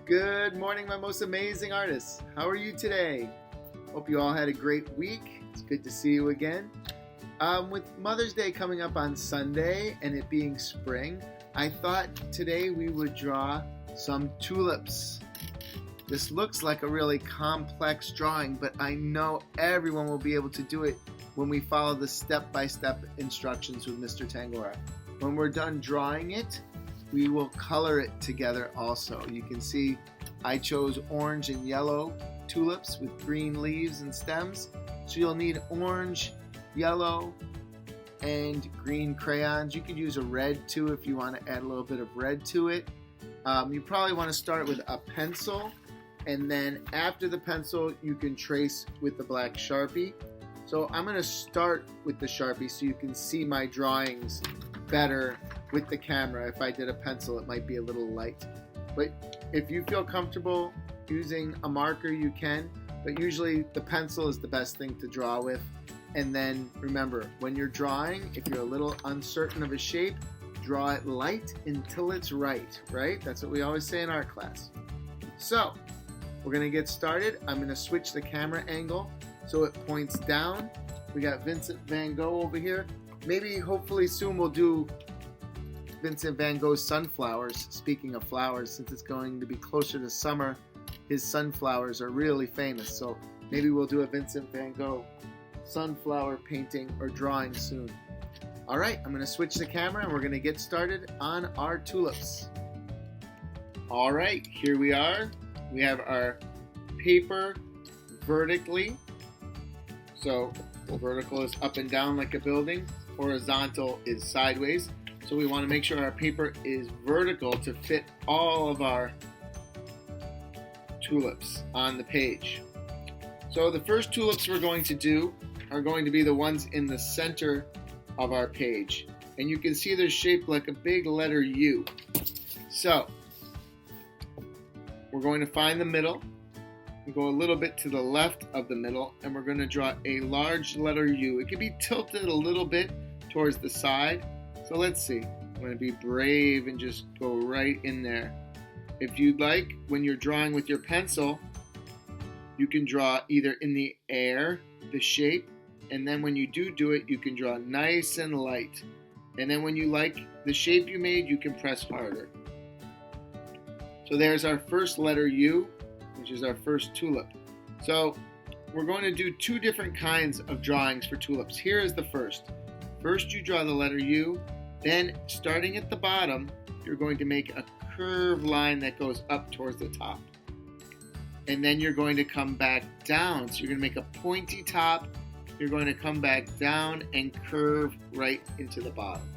Good morning, my most amazing artists. How are you today? Hope you all had a great week. It's good to see you again. With Mother's Day coming up on Sunday and it being spring, I thought today we would draw some tulips. This looks like a really complex drawing, but I know everyone will be able to do it when we follow the step-by-step instructions with Mr. Tangora. When we're done drawing it, we will color it together also. You can see I chose orange and yellow tulips with green leaves and stems. So you'll need orange, yellow, and green crayons. You could use a red too if you want to add a little bit of red to it. You probably want to start with a pencil, and then after the pencil you can trace with the black Sharpie. So I'm going to start with the Sharpie so you can see my drawings better with the camera. If I did a pencil, it might be a little light. But if you feel comfortable using a marker, you can. But usually the pencil is the best thing to draw with. And then remember, when you're drawing, if you're a little uncertain of a shape, draw it light until it's right? That's what we always say in art class. So we're going to get started. I'm going to switch the camera angle so it points down. We got Vincent van Gogh over here. Maybe, hopefully soon we'll do Vincent van Gogh's sunflowers. Speaking of flowers, since it's going to be closer to summer, his sunflowers are really famous. So maybe we'll do a Vincent van Gogh sunflower painting or drawing soon. All right, I'm going to switch the camera and we're going to get started on our tulips. All right, here we are. We have our paper vertically. So vertical is up and down like a building. Horizontal is sideways. So we want to make sure our paper is vertical to fit all of our tulips on the page. So the first tulips we're going to do are going to be the ones in the center of our page. And you can see they're shaped like a big letter U. So we're going to find the middle. We go a little bit to the left of the middle and we're going to draw a large letter U. It can be tilted a little bit towards the side. So let's see. I'm going to be brave and just go right in there. If you'd like, when you're drawing with your pencil, you can draw either in the air, the shape, and then when you do it, you can draw nice and light. And then when you like the shape you made, you can press harder. So there's our first letter U, which is our first tulip. So we're going to do two different kinds of drawings for tulips. Here is the first. First you draw the letter U, then starting at the bottom, you're going to make a curved line that goes up towards the top. And then you're going to come back down. So you're going to make a pointy top, you're going to come back down and curve right into the bottom.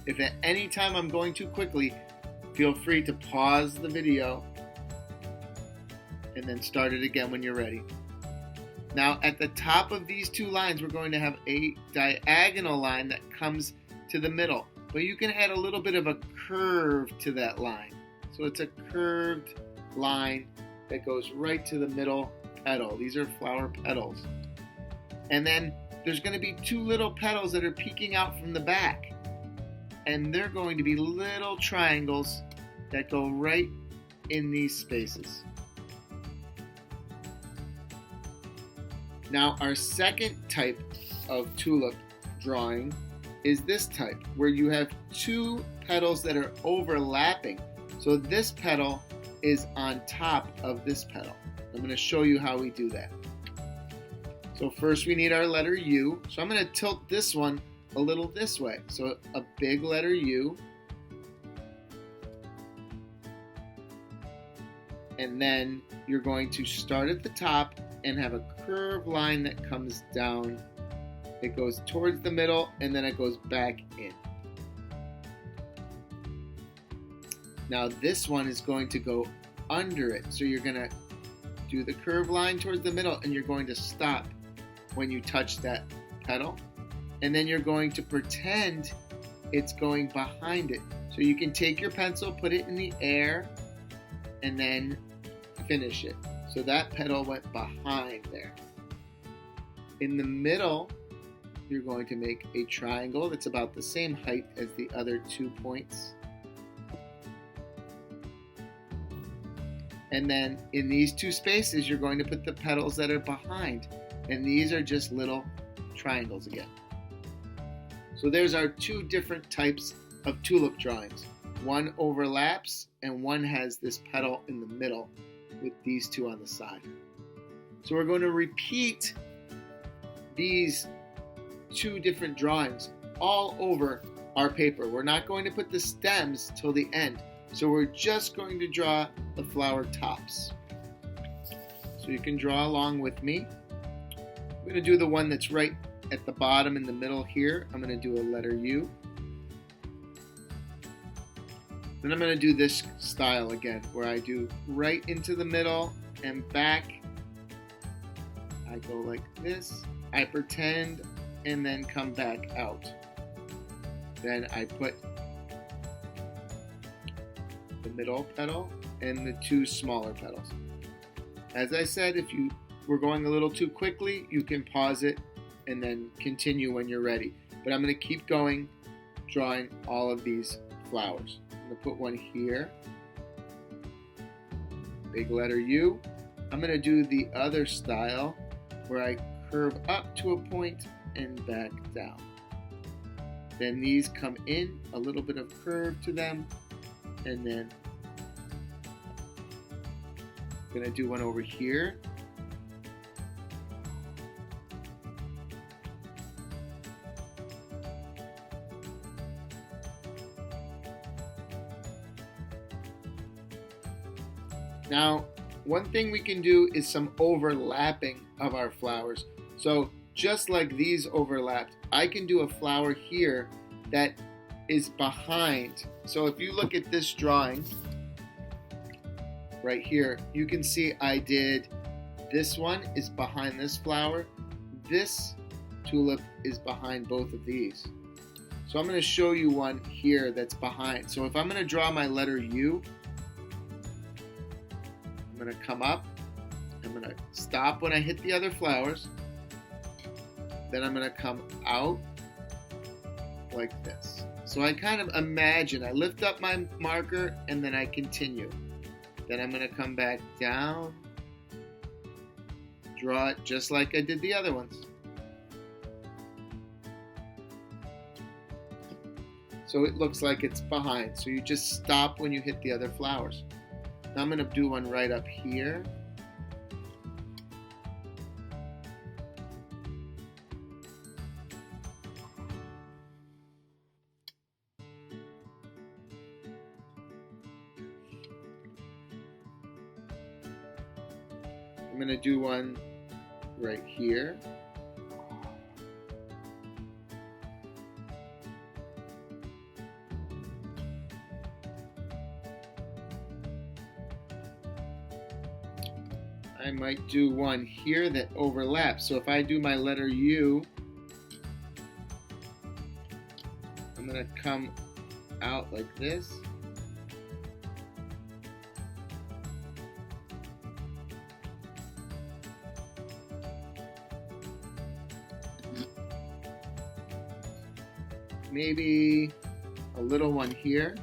If at any time I'm going too quickly, feel free to pause the video and then start it again when you're ready. Now at the top of these two lines, we're going to have a diagonal line that comes to the middle. But you can add a little bit of a curve to that line. So it's a curved line that goes right to the middle petal. These are flower petals. And then there's going to be two little petals that are peeking out from the back. And they're going to be little triangles that go right in these spaces. Now our second type of tulip drawing is this type, where you have two petals that are overlapping. So this petal is on top of this petal. I'm going to show you how we do that. So first we need our letter U. So I'm going to tilt this one a little this way. So a big letter U. And then you're going to start at the top and have a curved line that comes down. It goes towards the middle and then it goes back in. Now this one is going to go under it. So you're going to do the curved line towards the middle and you're going to stop when you touch that petal. And then you're going to pretend it's going behind it. So you can take your pencil, put it in the air, and then finish it. So that petal went behind there. In the middle, you're going to make a triangle that's about the same height as the other 2 points. And then in these two spaces, you're going to put the petals that are behind. And these are just little triangles again. So there's our two different types of tulip drawings. One overlaps and one has this petal in the middle with these two on the side. So we're going to repeat these two different drawings all over our paper. We're not going to put the stems till the end. So we're just going to draw the flower tops. So you can draw along with me. I'm going to do the one that's right at the bottom in the middle here. I'm going to do a letter U. Then I'm going to do this style again, where I do right into the middle and back. I go like this. I pretend and then come back out. Then I put the middle petal and the two smaller petals. As I said, if you were going a little too quickly, you can pause it and then continue when you're ready. But I'm going to keep going, drawing all of these flowers. I'm going to put one here, big letter U. I'm going to do the other style where I curve up to a point and back down. Then these come in, a little bit of curve to them, and then I'm going to do one over here. Now, one thing we can do is some overlapping of our flowers. So just like these overlapped, I can do a flower here that is behind. So if you look at this drawing right here, you can see I did this one is behind this flower. This tulip is behind both of these. So I'm going to show you one here that's behind. So if I'm going to draw my letter U, I'm going to come up, I'm going to stop when I hit the other flowers, then I'm going to come out like this. So I kind of imagine, I lift up my marker and then I continue. Then I'm going to come back down, draw it just like I did the other ones. So it looks like it's behind. So you just stop when you hit the other flowers. Now I'm going to do one right up here. I'm going to do one right here. I might do one here that overlaps. So if I do my letter U, I'm going to come out like this. Maybe a little one here.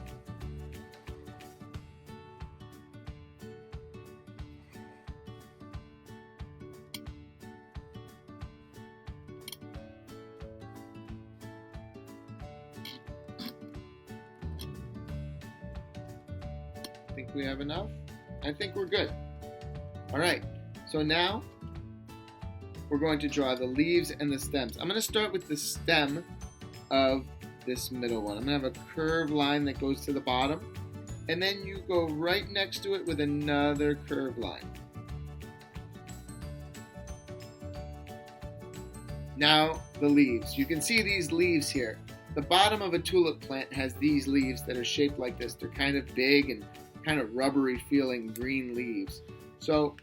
Think we have enough? I think we're good. All right, so now we're going to draw the leaves and the stems. I'm going to start with the stem of this middle one. I'm going to have a curved line that goes to the bottom, and then you go right next to it with another curved line. Now the leaves. You can see these leaves here. The bottom of a tulip plant has these leaves that are shaped like this. They're kind of big and kind of rubbery feeling green leaves. So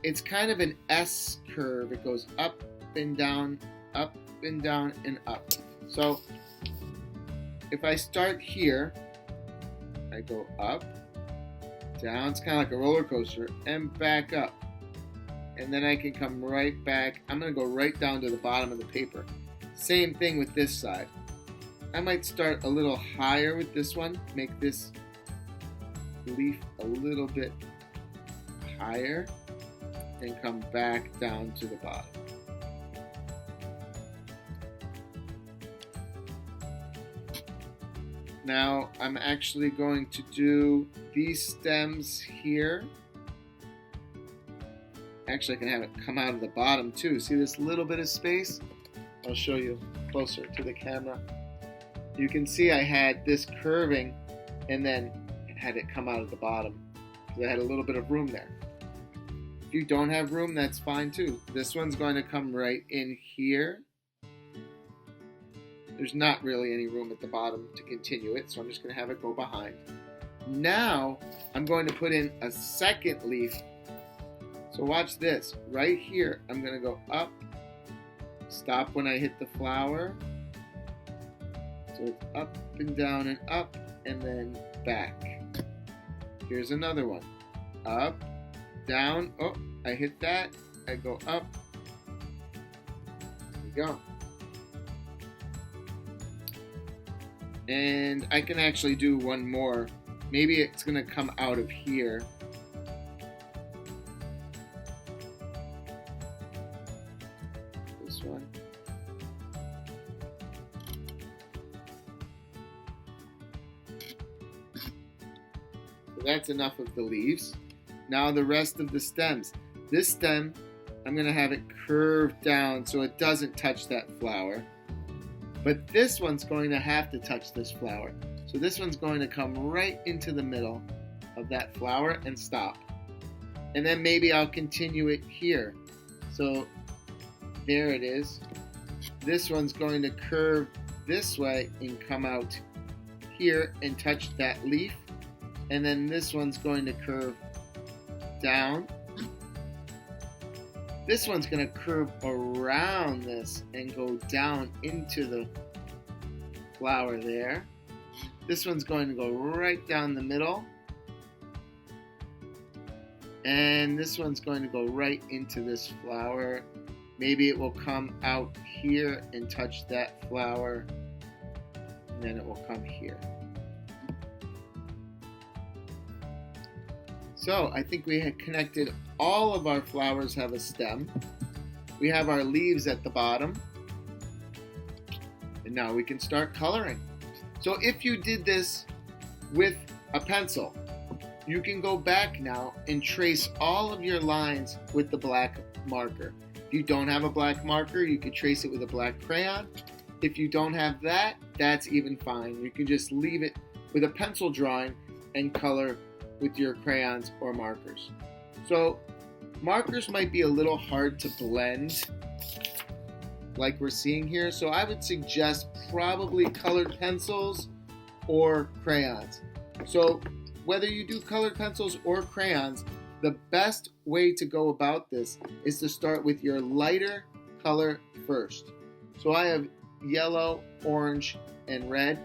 it's kind of an S curve. It goes up and down, up and down and up. So if I start here, I go up, down, it's kind of like a roller coaster, and back up. And then I can come right back. I'm going to go right down to the bottom of the paper. Same thing with this side. I might start a little higher with this one, make this leaf a little bit higher and come back down to the bottom. Now I'm actually going to do these stems here. Actually, I can have it come out of the bottom too. See this little bit of space? I'll show you closer to the camera. You can see I had this curving and then had it come out of the bottom because I had a little bit of room there. If you don't have room, that's fine too. This one's going to come right in here. There's not really any room at the bottom to continue it, so I'm just going to have it go behind. Now, I'm going to put in a second leaf. So watch this. Right here, I'm going to go up, stop when I hit the flower. So it's up and down and up, and then back. Here's another one. Up, down, oh, I hit that, I go up. There we go. And I can actually do one more. Maybe it's going to come out of here. This one. So that's enough of the leaves. Now the rest of the stems. This stem, I'm going to have it curved down so it doesn't touch that flower. But this one's going to have to touch this flower. So this one's going to come right into the middle of that flower and stop. And then maybe I'll continue it here. So there it is. This one's going to curve this way and come out here and touch that leaf. And then this one's going to curve down. This one's going to curve around this and go down into the flower there. This one's going to go right down the middle. And this one's going to go right into this flower. Maybe it will come out here and touch that flower. And then it will come here. So I think we had connected all of our flowers have a stem. We have our leaves at the bottom. And now we can start coloring. So if you did this with a pencil, you can go back now and trace all of your lines with the black marker. If you don't have a black marker, you can trace it with a black crayon. If you don't have that, that's even fine. You can just leave it with a pencil drawing and color with your crayons or markers. So markers might be a little hard to blend like we're seeing here. So I would suggest probably colored pencils or crayons. So whether you do colored pencils or crayons, the best way to go about this is to start with your lighter color first. So I have yellow, orange, and red.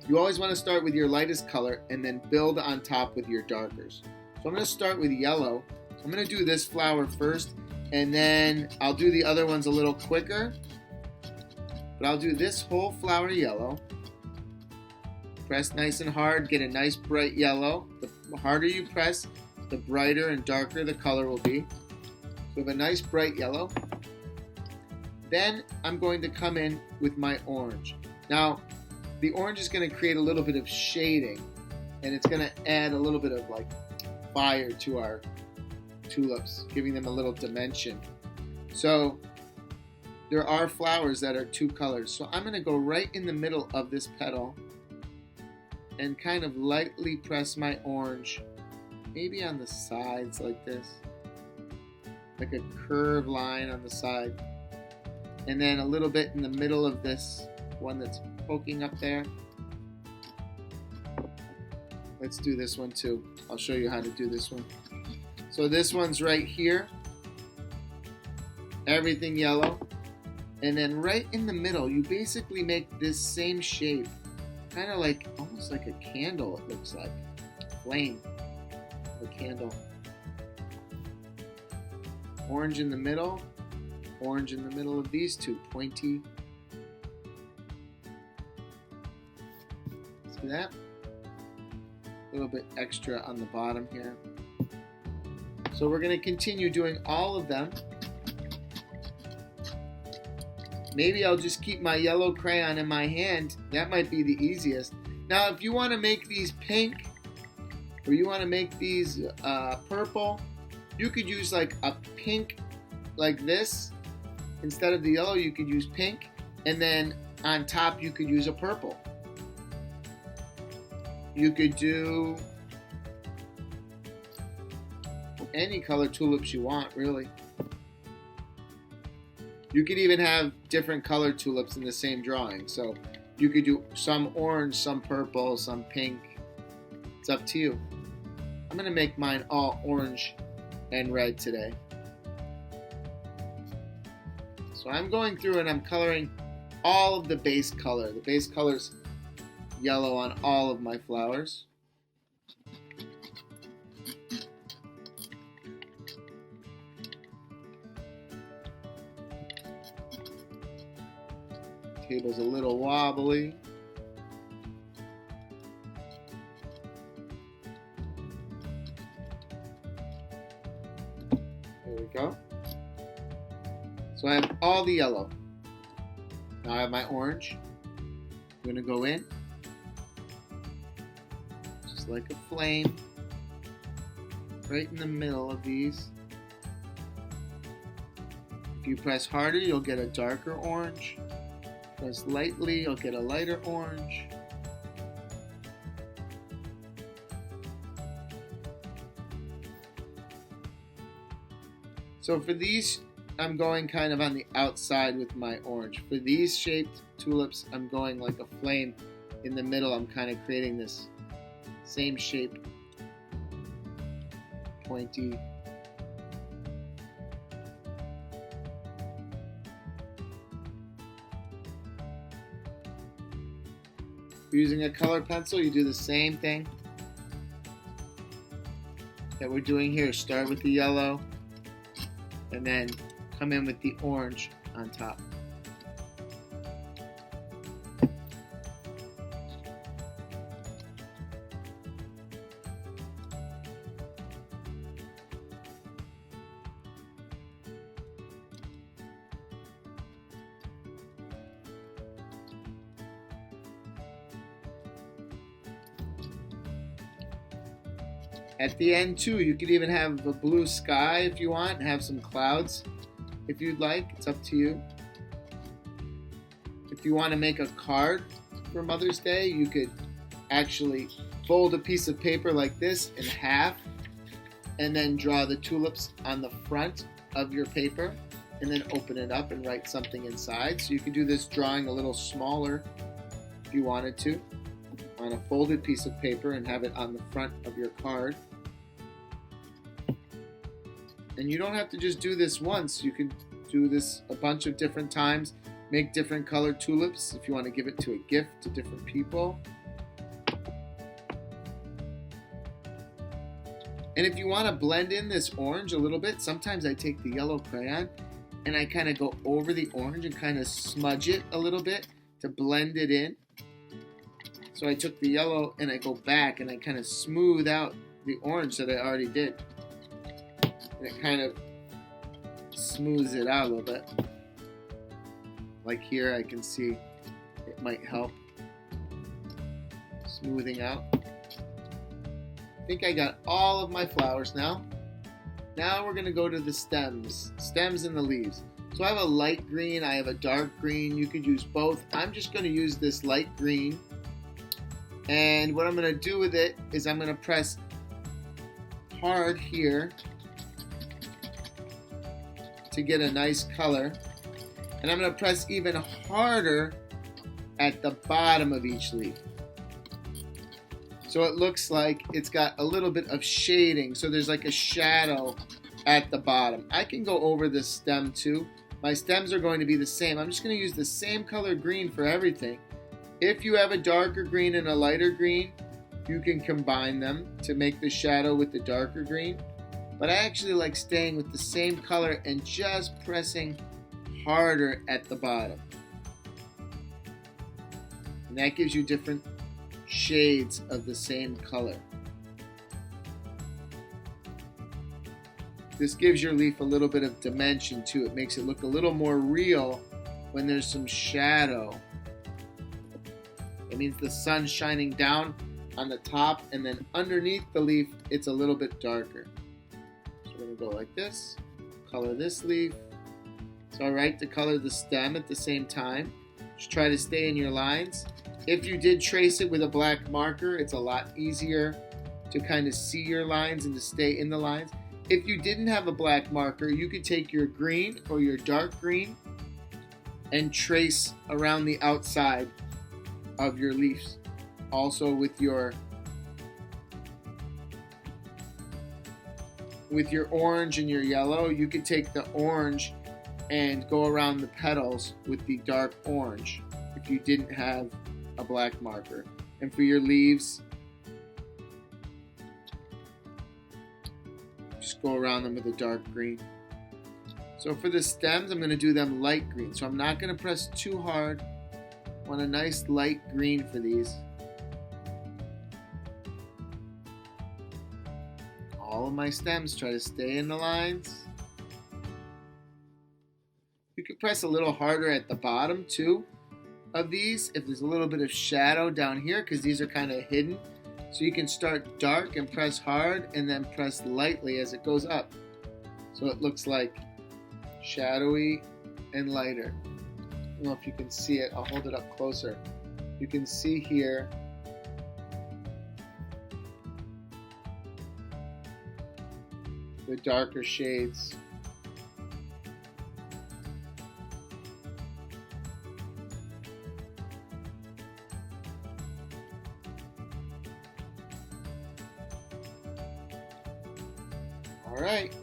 You always want to start with your lightest color and then build on top with your darkers. So I'm going to start with yellow. I'm going to do this flower first, and then I'll do the other ones a little quicker. But I'll do this whole flower yellow. Press nice and hard, get a nice bright yellow. The harder you press, the brighter and darker the color will be. So we have a nice bright yellow. Then I'm going to come in with my orange. Now, the orange is going to create a little bit of shading, and it's going to add a little bit of like fire to our tulips, giving them a little dimension. So there are flowers that are two colors. So I'm going to go right in the middle of this petal and kind of lightly press my orange, maybe on the sides like this, like a curved line on the side, and then a little bit in the middle of this one that's poking up there. Let's do this one too. I'll show you how to do this one. So this one's right here, everything yellow, and then right in the middle you basically make this same shape, kind of like almost like a candle. It looks like flame of a candle. Orange in the middle, orange in the middle of these two, pointy. See that? A little bit extra on the bottom here. So we're going to continue doing all of them. Maybe I'll just keep my yellow crayon in my hand. That might be the easiest. Now, if you want to make these pink, or you want to make these purple, you could use like a pink like this. Instead of the yellow, you could use pink. And then on top, you could use a purple. You could do any color tulips you want, really. You could even have different colored tulips in the same drawing. So you could do some orange, some purple, some pink. It's up to you. I'm going to make mine all orange and red today. So I'm going through and I'm coloring all of the base color. The base color's yellow on all of my flowers. Table's a little wobbly. There we go. So I have all the yellow. Now I have my orange. I'm going to go in. Just like a flame. Right in the middle of these. If you press harder, you'll get a darker orange. Press lightly, you'll get a lighter orange. So for these, I'm going kind of on the outside with my orange. For these shaped tulips, I'm going like a flame in the middle. I'm kind of creating this same shape, pointy. Using a color pencil, you do the same thing that we're doing here. Start with the yellow and then come in with the orange on top. At the end too, you could even have a blue sky if you want, have some clouds if you'd like. It's up to you. If you want to make a card for Mother's Day, you could actually fold a piece of paper like this in half and then draw the tulips on the front of your paper and then open it up and write something inside. So you could do this drawing a little smaller if you wanted to on a folded piece of paper and have it on the front of your card. And you don't have to just do this once. You can do this a bunch of different times. Make different colored tulips if you want to give it to a gift to different people. And if you want to blend in this orange a little bit, sometimes I take the yellow crayon and I kind of go over the orange and kind of smudge it a little bit to blend it in. So I took the yellow and I go back and I kind of smooth out the orange that I already did. And it kind of smooths it out a little bit. Like here, I can see it might help smoothing out. I think I got all of my flowers now. Now we're going to go to the stems and the leaves. So I have a light green, I have a dark green. You could use both. I'm just going to use this light green. And what I'm going to do with it is I'm going to press hard here to get a nice color. And I'm going to press even harder at the bottom of each leaf. So it looks like it's got a little bit of shading. So there's like a shadow at the bottom. I can go over this stem too. My stems are going to be the same. I'm just going to use the same color green for everything. If you have a darker green and a lighter green, you can combine them to make the shadow with the darker green. But I actually like staying with the same color and just pressing harder at the bottom. And that gives you different shades of the same color. This gives your leaf a little bit of dimension too. It makes it look a little more real when there's some shadow. It means the sun's shining down on the top, and then underneath the leaf, it's a little bit darker. So we're going to go like this, color this leaf. It's alright to color the stem at the same time. Just try to stay in your lines. If you did trace it with a black marker, it's a lot easier to kind of see your lines and to stay in the lines. If you didn't have a black marker, you could take your green or your dark green and trace around the outside of your leaves. Also with your orange and your yellow, you could take the orange and go around the petals with the dark orange if you didn't have a black marker. And for your leaves, just go around them with a dark green. So for the stems, I'm going to do them light green. So I'm not going to press too hard. I want a nice light green for these. All of my stems try to stay in the lines. You can press a little harder at the bottom too of these if there's a little bit of shadow down here, because these are kind of hidden. So you can start dark and press hard and then press lightly as it goes up. So it looks like shadowy and lighter. I don't know if you can see it. I'll hold it up closer. You can see here the darker shades. All right,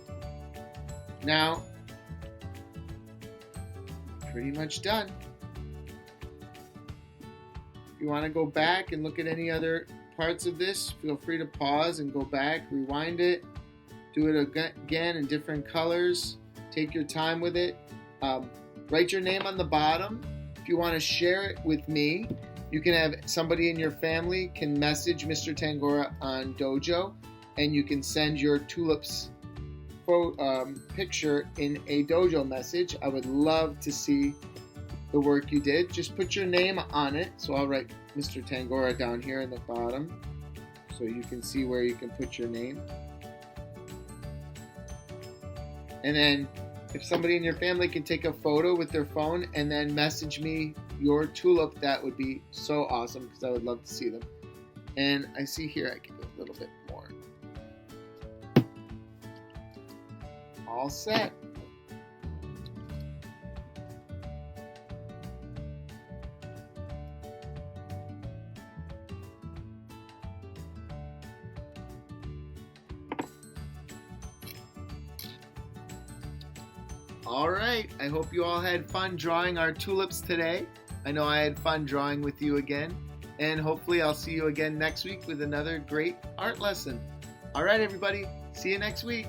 now pretty much done. If you want to go back and look at any other parts of this, feel free to pause and go back, rewind it, do it again in different colors. Take your time with it. Write your name on the bottom. If you want to share it with me, you can have somebody in your family can message Mr. Tangora on Dojo, and you can send your tulips picture in a Dojo message. I would love to see the work you did. Just put your name on it. So I'll write Mr. Tangora down here in the bottom so you can see where you can put your name. And then if somebody in your family can take a photo with their phone and then message me your tulip, that would be so awesome, because I would love to see them. And I see here I can do a little bit more. All set. All right, I hope you all had fun drawing our tulips today. I know I had fun drawing with you again, and hopefully I'll see you again next week with another great art lesson. All right, everybody, see you next week.